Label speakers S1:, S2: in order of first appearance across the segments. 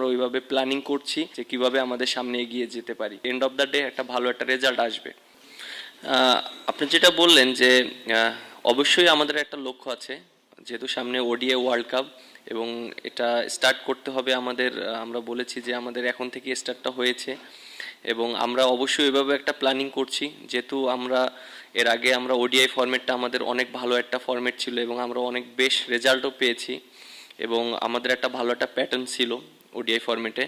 S1: আমরা ওইভাবে প্ল্যানিং করছি যে কিভাবে আমাদের সামনে এগিয়ে যেতে পারি, এন্ড অফ দ্য ডে একটা ভালো একটা রেজাল্ট আসবে। আপনি যেটা বললেন যে অবশ্যই আমাদের একটা লক্ষ্য আছে, যেহেতু সামনে ওডিআই ওয়ার্ল্ড কাপ এবং এটা স্টার্ট করতে হবে আমাদের। আমরা বলেছি যে আমাদের এখন থেকে স্টার্টটা হয়েছে এবং আমরা অবশ্যই এভাবে একটা প্ল্যানিং করছি, যেহেতু আমরা এর আগে আমরা ওডিআই ফরম্যাটটা আমাদের অনেক ভালো একটা ফরম্যাট ছিল এবং আমরা অনেক বেশ রেজাল্টও পেয়েছি এবং আমাদের একটা ভালো একটা প্যাটার্ন ছিল ওডিআই ফরম্যাটে।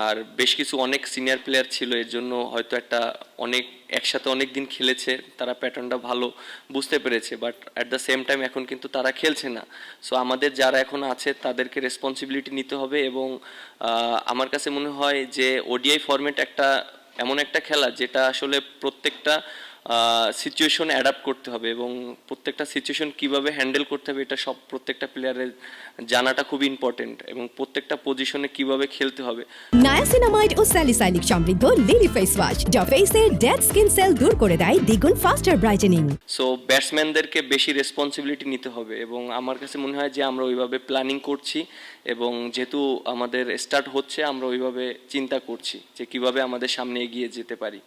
S1: আর বেশ কিছু অনেক সিনিয়র প্লেয়ার ছিল, এর জন্য হয়তো একটা অনেক একসাথে অনেক দিন খেলেছে, তারা প্যাটার্নটা ভালো বুঝতে পেরেছে, but at the same time এখন কিন্তু তারা খেলছে না। সো আমাদের যারা এখন আছে তাদেরকে রেসপন্সিবিলিটি নিতে হবে এবং আমার কাছে মনে হয় যে ওডিআই ফরম্যাট একটা এমন একটা খেলা যেটা আসলে প্রত্যেকটা সিচুয়েশন অ্যাডাপ্ট করতে হবে এবং প্রত্যেকটা সিচুয়েশন কিভাবে হ্যান্ডেল করতে হবে এটা সব প্রত্যেকটা প্লেয়ারের জানাটা খুব ইম্পর্টেন্ট এবং প্রত্যেকটা পজিশনে কিভাবে খেলতে হবে।
S2: নায়াসিনামাইড ও স্যালিসাইলিক সমৃদ্ধ লিলি ফেস ওয়াশ যা ফেসের ডেড স্কিন সেল দূর করে দেয় দ্বিগুণ ফাস্টার ব্রাইটেনিং।
S1: সো ব্যাটসম্যানদেরকে বেশি রেসপন্সিবিলিটি নিতে হবে এবং আমার কাছে মনে হয় যে আমরা ওইভাবে প্ল্যানিং করছি এবং যেহেতু আমাদের স্টার্ট হচ্ছে আমরা ওইভাবে চিন্তা করছি যে কিভাবে আমাদের সামনে এগিয়ে যেতে পারি।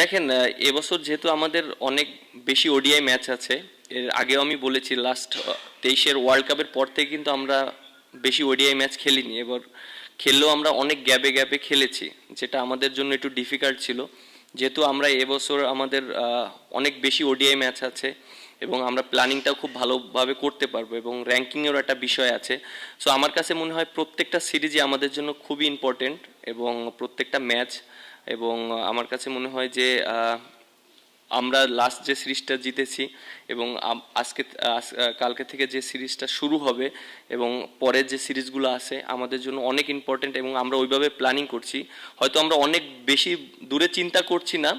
S1: দেখেন, এবছর যেহেতু আমাদের অনেক বেশি ওডিআই ম্যাচ আছে, এর আগেও আমি বলেছি লাস্ট 23-এর ওয়ার্ল্ড কাপের পর থেকে কিন্তু আমরা বেশি ওডিআই ম্যাচ খেলিনি। এবার খেললেও আমরা অনেক গ্যাপে গ্যাপে খেলেছি, যেটা আমাদের জন্য একটু ডিফিকাল্ট ছিল, যেহেতু আমরা এবছর আমাদের অনেক বেশি ওডিআই ম্যাচ আছে এবং আমরা প্ল্যানিংটাও খুব ভালোভাবে করতে পারবো এবং র্যাঙ্কিংয়েরও একটা বিষয় আছে। সো আমার কাছে মনে হয় প্রত্যেকটা সিরিজই আমাদের জন্য খুবই ইম্পর্টেন্ট এবং প্রত্যেকটা ম্যাচ, এবং আমার কাছে মনে হয় যে আমরা লাস্ট যে সিরিজটা জিতেছি এবং কালকে থেকে যে সিরিজটা শুরু হবে এবং পরের যে সিরিজগুলো আছে আমাদের জন্য অনেক ইম্পর্টেন্ট এবং আমরা ওইভাবে প্ল্যানিং করছি। হয়তো আমরা অনেক বেশি দূরে চিন্তা করছি না,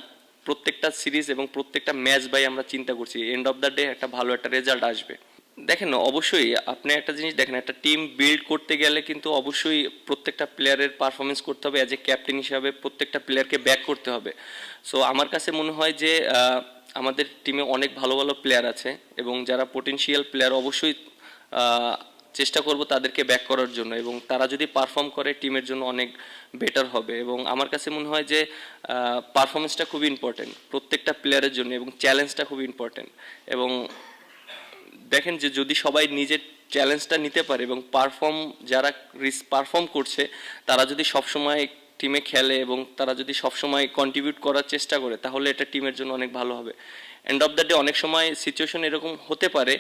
S1: প্রত্যেকটা সিরিজ এবং প্রত্যেকটা ম্যাচ বাই আমরা চিন্তা করছি এন্ড অফ দ্য ডে একটা ভালো একটা রেজাল্ট আসবে। দেখেন, অবশ্যই আপনি একটা জিনিস দেখেন, একটা টিম বিল্ড করতে গেলে কিন্তু অবশ্যই প্রত্যেকটা প্লেয়ারের পারফরমেন্স করতে হবে, অ্যাজ এ ক্যাপ্টেন হিসাবে প্রত্যেকটা প্লেয়ারকে ব্যাক করতে হবে। সো আমার কাছে মনে হয় যে আমাদের টিমে অনেক ভালো ভালো প্লেয়ার আছে এবং যারা পোটেনশিয়াল প্লেয়ার অবশ্যই চেষ্টা করব তাদেরকে ব্যাক করার জন্য এবং তারা যদি পারফর্ম করে টিমের জন্য অনেক বেটার হবে। এবং আমার কাছে মনে হয় যে পারফরমেন্সটা খুবই ইম্পর্টেন্ট প্রত্যেকটা প্লেয়ারের জন্য এবং চ্যালেঞ্জটা খুব ইম্পর্টেন্ট। এবং দেখেন যে যদি সবাই নিজের চ্যালেঞ্জটা নিতে পারে এবং যারা পারফর্ম করছে তারা যদি সবসময় টিমে খেলে এবং তারা যদি সবসময় কন্ট্রিবিউট করার চেষ্টা করে তাহলে এটা টিমের জন্য অনেক ভালো হবে। এন্ড অফ দ্য ডে অনেক সময় সিচুয়েশন এরকম হতে পারে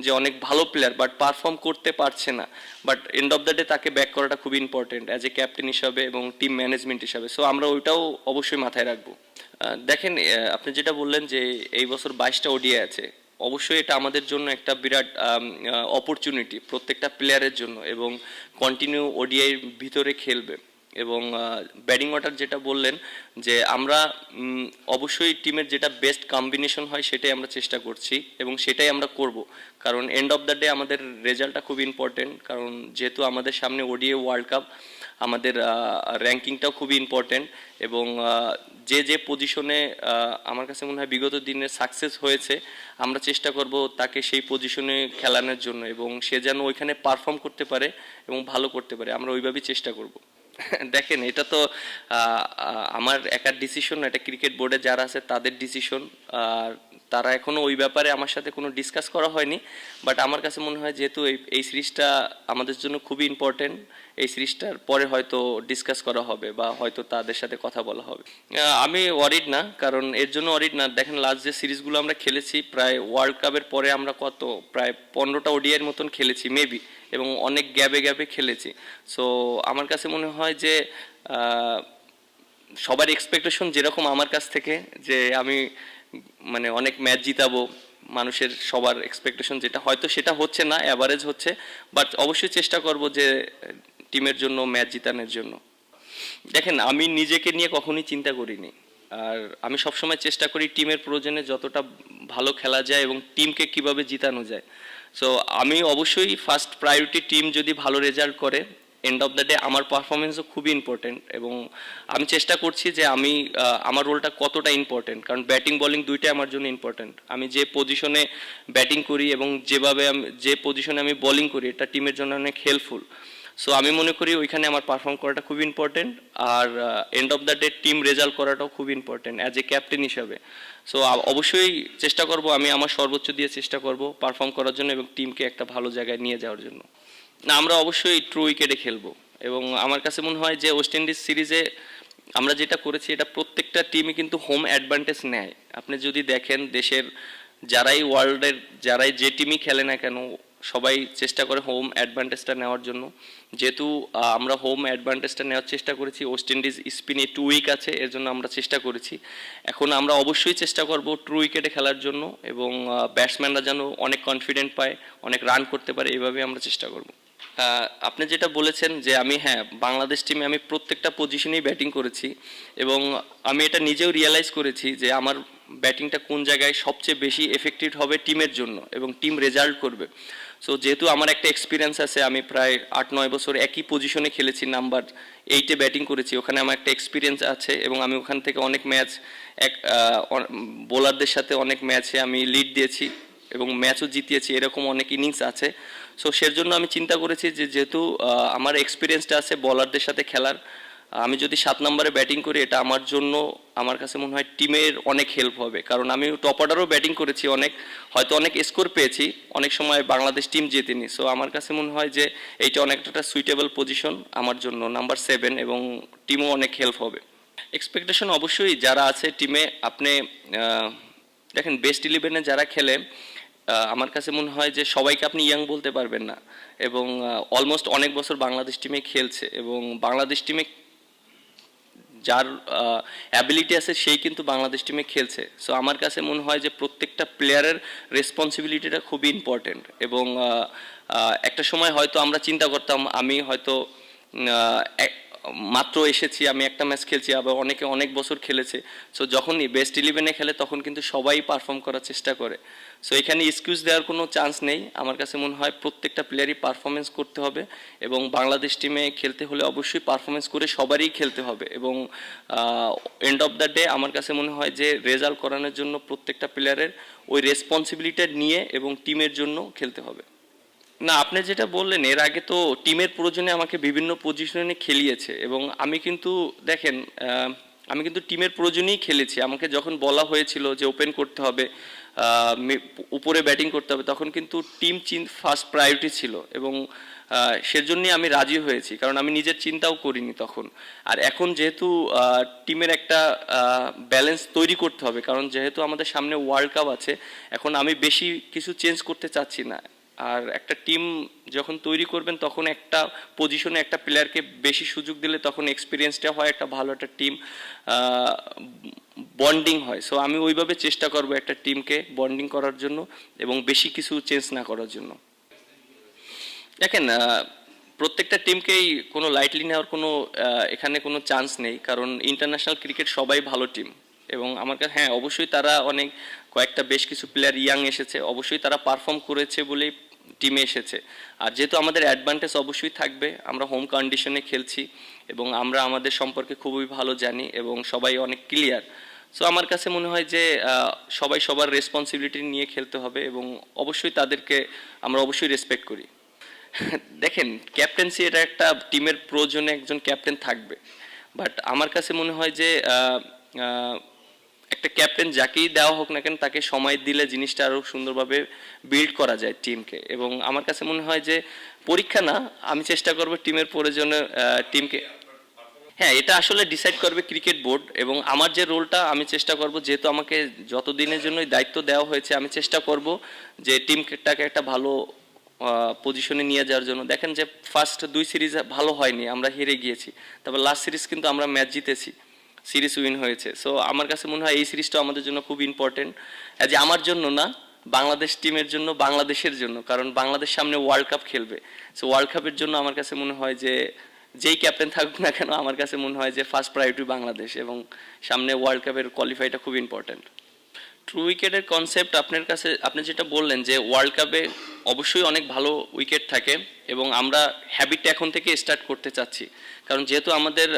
S1: যে অনেক ভালো প্লেয়ার বাট পারফর্ম করতে পারছে না, but and of the day তাকে ব্যাক করাটা খুব ইম্পর্টেন্ট অ্যাজ এ ক্যাপ্টেন হিসাবে এবং টিম ম্যানেজমেন্ট হিসাবে। সো আমরা ওইটাও অবশ্যই মাথায় রাখবো। দেখেন, আপনি যেটা বললেন যে এই বছর 22টা ওডিআই আছে, অবশ্যই এটা আমাদের জন্য একটা বিরাট অপরচুনিটি প্রত্যেকটা প্লেয়ারের জন্য এবং কন্টিনিউ ওডিআইয়ের ভিতরে খেলবে। এবং ব্যাটিং অর্ডার যেটা বললেন যে আমরা অবশ্যই টিমের যেটা বেস্ট কম্বিনেশন হয় সেটাই আমরা চেষ্টা করছি এবং সেটাই আমরা করব, কারণ এন্ড অফ দ্য ডে আমাদের রেজাল্টটা খুব ইম্পর্টেন্ট, কারণ যেহেতু আমাদের সামনে ওডিআই ওয়ার্ল্ড কাপ আমাদের র্যাঙ্কিংটাও খুবই ইম্পর্টেন্ট এবং যে যে পজিশনে আমার কাছে মনে হয় বিগত দিনে সাকসেস হয়েছে আমরা চেষ্টা করব তাকে সেই পজিশনে খেলানোর জন্য এবং সে যেন ওইখানে পারফর্ম করতে পারে এবং ভালো করতে পারে, আমরা ওইভাবেই চেষ্টা করব। দেখেন, এটা তো আমার একার ডিসিশন, এটা ক্রিকেট বোর্ডে যারা আছে তাদের ডিসিশন, আর তারা এখনও ওই ব্যাপারে আমার সাথে কোনো ডিসকাস করা হয়নি। বাট আমার কাছে মনে হয় যেহেতু এই সিরিজটা আমাদের জন্য খুবই ইম্পর্টেন্ট, এই সিরিজটার পরে হয়তো ডিসকাস করা হবে বা হয়তো তাদের সাথে কথা বলা হবে। আমি ওয়ারিড না, কারণ এর জন্য ওয়ারিড না, দেখেন লাস্ট যে সিরিজগুলো আমরা খেলেছি প্রায় ওয়ার্ল্ড কাপের পরে আমরা প্রায় 15টা ওডিআইয়ের মতন খেলেছি মেবি, এবং অনেক গ্যাপে গ্যাপে খেলেছি। সো আমার কাছে মনে হয় যে সবার এক্সপেকটেশন যেরকম আমার কাছ থেকে যে আমি মানে অনেক ম্যাচ জিতাবো, মানুষের সবার এক্সপেকটেশন যেটা হয়তো সেটা হচ্ছে না, অ্যাভারেজ হচ্ছে, বাট অবশ্যই চেষ্টা করব যে টিমের জন্য ম্যাচ জিতানোর জন্য। দেখেন, আমি নিজেকে নিয়ে কখনোই চিন্তা করিনি, আর আমি সবসময় চেষ্টা করি টিমের প্রয়োজনে যতটা ভালো খেলা যায় এবং টিমকে কিভাবে জিতানো যায়। সো আমি অবশ্যই ফার্স্ট প্রায়োরিটি টিম যদি ভালো রেজাল্ট করে, এন্ড অফ দ্য ডে আমার পারফরমেন্সও খুবই ইম্পর্টেন্ট এবং আমি চেষ্টা করছি যে আমি আমার রোলটা কতটা ইম্পর্টেন্ট, কারণ ব্যাটিং বোলিং দুইটাই আমার জন্য ইম্পর্টেন্ট। আমি যে পজিশনে ব্যাটিং করি এবং যে পজিশনে আমি বোলিং করি এটা টিমের জন্য অনেক হেল্পফুল। সো আমি মনে করি ওইখানে আমার পারফর্ম করাটা খুব ইম্পর্টেন্ট, আর end of the day team result করাটাও খুব ইম্পর্টেন্ট অ্যাজ এ ক্যাপ্টেন হিসাবে। সো অবশ্যই চেষ্টা করব, আমি আমার সর্বোচ্চ দিয়ে চেষ্টা করব পারফর্ম করার জন্য এবং টিমকে একটা ভালো জায়গায় নিয়ে যাওয়ার জন্য। না, আমরা অবশ্যই ট্রু উইকেটে খেলবো, এবং আমার কাছে মনে হয় যে ওয়েস্ট ইন্ডিজ সিরিজে আমরা যেটা করেছি এটা প্রত্যেকটা টিমই কিন্তু হোম অ্যাডভান্টেজ নেয়। আপনি যদি দেখেন দেশের যারাই ওয়ার্ল্ডের যারাই যে টিমই খেলে না কেন সবাই চেষ্টা করে হোম অ্যাডভান্টেজটা নেওয়ার জন্য। যেহেতু আমরা হোম অ্যাডভান্টেজটা নেওয়ার চেষ্টা করেছি, ওয়েস্ট ইন্ডিজ স্পিনে 2 উইক আছে, এর জন্য আমরা চেষ্টা করেছি। এখন আমরা অবশ্যই চেষ্টা করব ট্রু উইকেটে খেলার জন্য, এবং ব্যাটসম্যানরা যেন অনেক কনফিডেন্ট পায়, অনেক রান করতে পারে, এইভাবে আমরা চেষ্টা করব। আপনি যেটা বলেছেন যে আমি, হ্যাঁ, বাংলাদেশ টিমে আমি প্রত্যেকটা পজিশনেই ব্যাটিং করেছি, এবং আমি এটা নিজেও রিয়েলাইজ করেছি যে আমার ব্যাটিংটা কোন জায়গায় সবচেয়ে বেশি এফেক্টিভ হবে টিমের জন্য এবং টিম রেজাল্ট করবে। সো যেহেতু আমার একটা এক্সপিরিয়েন্স আছে, আমি প্রায় 8-9 বছর একই পজিশনে খেলেছি, নাম্বার 8-এ ব্যাটিং করেছি, ওখানে আমার একটা এক্সপিরিয়েন্স আছে, এবং আমি ওখান থেকে অনেক ম্যাচ বোলারদের সাথে অনেক ম্যাচে আমি লিড দিয়েছি এবং ম্যাচও জিতিয়েছি, এরকম অনেক ইনিংস আছে। সো সেজন্য আমি চিন্তা করেছি যে যেহেতু আমার এক্সপিরিয়েন্সটা আছে বলারদের সাথে খেলার, আমি যদি 7 নম্বরে ব্যাটিং করি এটা আমার জন্য, আমার কাছে মনে হয় টিমের অনেক হেল্প হবে, কারণ আমি টপ অর্ডারও ব্যাটিং করেছি, হয়তো অনেক স্কোর পেয়েছি, অনেক সময় বাংলাদেশ টিম জেতেনি। সো আমার কাছে মনে হয় যে এইটা অনেকটা সুইটেবল পজিশন আমার জন্য, নাম্বার 7, এবং টিমও অনেক হেল্প হবে। এক্সপেকটেশন অবশ্যই যারা আছে টিমে, আপনি দেখেন বেস্ট 11-এ যারা খেলে, আমার কাছে মনে হয় যে সবাইকে আপনি ইয়াং বলতে পারবেন না, এবং অলমোস্ট অনেক বছর বাংলাদেশ টিমে খেলছে, এবং বাংলাদেশ টিমে যার অ্যাবিলিটি আছে সেই কিন্তু বাংলাদেশ টিমে খেলছে। সো আমার কাছে মনে হয় যে প্রত্যেকটা প্লেয়ারের রেসপন্সিবিলিটিটা খুবই ইম্পর্টেন্ট, এবং একটা সময় হয়তো আমরা চিন্তা করতাম আমি হয়তো মাত্র এসেছি, আমি একটা ম্যাচ খেলছি, আবার অনেকে অনেক বছর খেলেছে। সো যখনই বেস্ট 11-এ খেলে তখন কিন্তু সবাই পারফর্ম করার চেষ্টা করে। সো এখানে এক্সকিউজ দেওয়ার কোনো চান্স নেই, আমার কাছে মনে হয় প্রত্যেকটা প্লেয়ারই পারফরমেন্স করতে হবে, এবং বাংলাদেশ টিমে খেলতে হলে অবশ্যই পারফরমেন্স করে সবারই খেলতে হবে, এবং এন্ড অফ দ্য ডে আমার কাছে মনে হয় যে রেজাল্ট করানোর জন্য প্রত্যেকটা প্লেয়ারের ওই রেসপন্সিবিলিটি নিয়ে এবং টিমের জন্য খেলতে হবে। না, আপনি যেটা বললেন এর আগে তো টিমের প্রয়োজনে আমাকে বিভিন্ন পজিশনে খেলিয়েছে, এবং আমি কিন্তু দেখেন আমি কিন্তু টিমের প্রয়োজনেই খেলেছি। আমাকে যখন বলা হয়েছিল যে ওপেন করতে হবে, উপরে ব্যাটিং করতে হবে, তখন কিন্তু টিম ফার্স্ট প্রায়োরিটি ছিল, এবং সেজন্যই আমি রাজি হয়েছি, কারণ আমি নিজের চিন্তাও করিনি তখন। আর এখন যেহেতু টিমের একটা ব্যালেন্স তৈরি করতে হবে, কারণ যেহেতু আমাদের সামনে ওয়ার্ল্ড কাপ আছে, এখন আমি বেশি কিছু চেঞ্জ করতে চাচ্ছি না। আর একটা টিম যখন তৈরি করবেন তখন একটা পজিশনে একটা প্লেয়ারকে বেশি সুযোগ দিলে তখন এক্সপিরিয়েন্সটা হয়, একটা ভালো একটা টিম বন্ডিং হয়। সো আমি ওইভাবে চেষ্টা করব একটা টিমকে বন্ডিং করার জন্য এবং বেশি কিছু চেঞ্জ না করার জন্য। দেখেন প্রত্যেকটা টিমকেই কোনো লাইটলি নেওয়ার কোনো এখানে কোনো চান্স নেই, কারণ ইন্টারন্যাশনাল ক্রিকেট সবাই ভালো টিম, এবং আমার কাছে হ্যাঁ অবশ্যই তারা অনেক কয়েকটা বেশ কিছু প্লেয়ার ইয়াং এসেছে, অবশ্যই তারা পারফর্ম করেছে বলেই টিমে এসেছে। আর যেহেতু আমাদের অ্যাডভান্টেজ অবশ্যই থাকবে, আমরা হোম কন্ডিশনে খেলছি এবং আমরা আমাদের সম্পর্কে খুবই ভালো জানি এবং সবাই অনেক ক্লিয়ার। সো আমার কাছে মনে হয় যে সবাই সবার রেসপন্সিবিলিটি নিয়ে খেলতে হবে, এবং অবশ্যই তাদেরকে আমরা অবশ্যই রেসপেক্ট করি। দেখেন ক্যাপ্টেন্সি এটা একটা টিমের প্রয়োজনে একজন ক্যাপ্টেন থাকবে, বাট আমার কাছে মনে হয় যে একটা ক্যাপ্টেন যাকেই দেওয়া হোক না কেন তাকে সময় দিলে জিনিসটা আরও সুন্দরভাবে বিল্ড করা যায় টিমকে। এবং আমার কাছে মনে হয় যে পরীক্ষা না, আমি চেষ্টা করব টিমের প্রয়োজনে টিমকে, হ্যাঁ এটা আসলে ডিসাইড করবে ক্রিকেট বোর্ড, এবং আমার যে রোলটা আমি চেষ্টা করব, যেহেতু আমাকে যত দিনের জন্যই দায়িত্ব দেওয়া হয়েছে আমি চেষ্টা করব যে টিমটাকে একটা ভালো পজিশনে নিয়ে যাওয়ার জন্য। দেখেন যে ফার্স্ট 2 সিরিজ ভালো হয়নি, আমরা হেরে গিয়েছি, তারপর লাস্ট সিরিজ কিন্তু আমরা ম্যাচ জিতেছি, সিরিজ উইন হয়েছে। সো আমার কাছে মনে হয় এই সিরিজটা আমাদের জন্য খুব ইম্পর্টেন্ট, যে আমার জন্য না, বাংলাদেশ টিমের জন্য, বাংলাদেশের জন্য, কারণ বাংলাদেশ সামনে ওয়ার্ল্ড কাপ খেলবে। সো ওয়ার্ল্ড কাপের জন্য আমার কাছে মনে হয় যে যেই ক্যাপ্টেন থাকুক না কেন আমার কাছে মনে হয় যে ফার্স্ট প্রায়োরিটি বাংলাদেশ, এবং সামনে ওয়ার্ল্ড কাপের কোয়ালিফাইটা খুব ইম্পর্টেন্ট। ট্রু উইকেটের কনসেপ্ট আপনার কাছে, আপনি যেটা বললেন যে ওয়ার্ল্ড কাপে অবশ্যই অনেক ভালো উইকেট থাকে, এবং আমরা হ্যাবিটটা এখন থেকে স্টার্ট করতে চাচ্ছি, কারণ যেহেতু আমাদের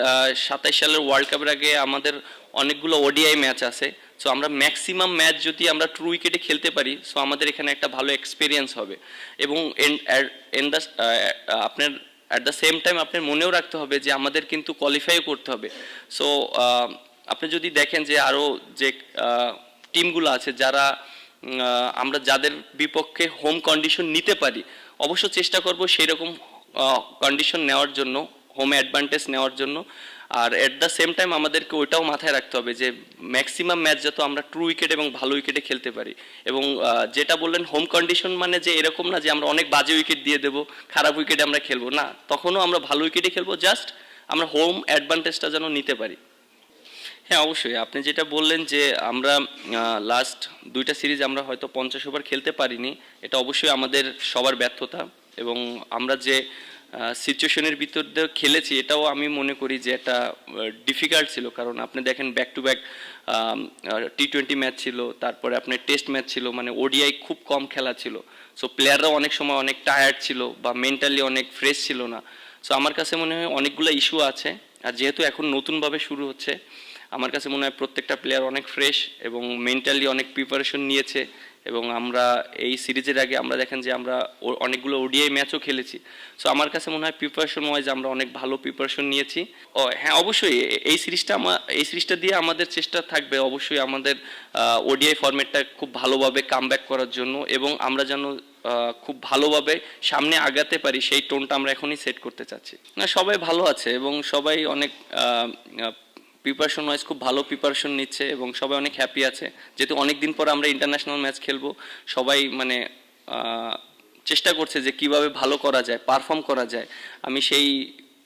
S1: 27 সালের ওয়ার্ল্ড কাপের আগে আমাদের অনেকগুলো ওডিআই ম্যাচ আছে। সো আমরা ম্যাক্সিমাম ম্যাচ যদি আমরা ট্রু উইকেটে খেলতে পারি, সো আমাদের এখানে একটা ভালো এক্সপিরিয়েন্স হবে, এবং আপনার অ্যাট দ্য সেম টাইম আপনার মনেও রাখতে হবে যে আমাদের কিন্তু কোয়ালিফাইও করতে হবে। সো আপনি যদি দেখেন যে আরও যে টিমগুলো আছে যারা আমরা যাদের বিপক্ষে হোম কন্ডিশন নিতে পারি, অবশ্য চেষ্টা করব সেই রকম কন্ডিশন নেওয়ার জন্য, হোম অ্যাডভান্টেজ নেওয়ার জন্য। আর এট দ্য সেম টাইম আমাদেরকে ওইটাও মাথায় রাখতে হবে যে ম্যাক্সিমাম ম্যাচ যত আমরা ট্রু উইকেট এবং ভালো উইকেটে খেলতে পারি। এবং যেটা বললেন হোম কন্ডিশন মানে যে এরকম না যে আমরা অনেক বাজে উইকেট দিয়ে দেবো, খারাপ উইকেটে আমরা খেলবো না, তখনও আমরা ভালো উইকেটে খেলবো, জাস্ট আমরা হোম অ্যাডভান্টেজটা যেন নিতে পারি। হ্যাঁ অবশ্যই, আপনি যেটা বললেন যে আমরা লাস্ট 2টা সিরিজ আমরা হয়তো 50 ওভার খেলতে পারিনি, এটা অবশ্যই আমাদের সবার ব্যর্থতা। এবং আমরা যে সিচুয়েশনের ভিতর দিয়ে খেলেছি এটাও আমি মনে করি যে একটা ডিফিকাল্ট ছিল, কারণ আপনি দেখেন back to back T20 match ছিল, তারপরে আপনার টেস্ট ম্যাচ ছিল, মানে ওডিআই খুব কম খেলা ছিল। সো প্লেয়াররাও অনেক সময় অনেক টায়ার্ড ছিল বা মেন্টালি অনেক ফ্রেশ ছিল না। সো আমার কাছে মনে হয় অনেকগুলো ইস্যু আছে, আর যেহেতু এখন নতুনভাবে শুরু হচ্ছে, আমার কাছে মনে হয় প্রত্যেকটা প্লেয়ার অনেক ফ্রেশ এবং মেন্টালি অনেক প্রিপারেশন নিয়েছে। এবং আমরা এই সিরিজের আগে আমরা দেখেন যে আমরা অনেকগুলো ওডিআই ম্যাচও খেলেছি। সো আমার কাছে মনে হয় প্রিপারেশন ওয়াইজ আমরা অনেক ভালো প্রিপারেশন নিয়েছি। হ্যাঁ অবশ্যই এই সিরিজটা দিয়ে আমাদের চেষ্টা থাকবে অবশ্যই আমাদের ওডিআই ফরম্যাটটা খুব ভালোভাবে কামব্যাক করার জন্য, এবং আমরা যেন খুব ভালোভাবে সামনে আগাতে পারি সেই টোনটা আমরা এখনই সেট করতে চাচ্ছি। না, সবাই ভালো আছে এবং সবাই অনেক প্রিপারেশন ওয়াইজ খুব ভালো প্রিপারেশন নিচ্ছে এবং সবাই অনেক হ্যাপি আছে, যেহেতু অনেক দিন পর আমরা ইন্টারন্যাশনাল ম্যাচ খেলবো। সবাই মানে চেষ্টা করছে যে কিভাবে ভালো করা যায়, পারফর্ম করা যায়। আমি সেই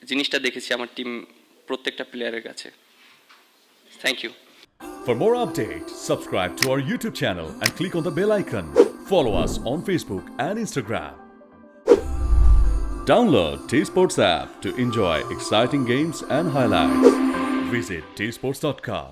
S1: জিনিসটা দেখেছি আমার টিম প্রত্যেকটা প্লেয়ারের কাছে। Thank you.
S3: For more updates, subscribe to our YouTube channel and click on the bell icon. Follow us on Facebook and Instagram. Download T-Sports app to enjoy exciting games and highlights. Visit tsports.com.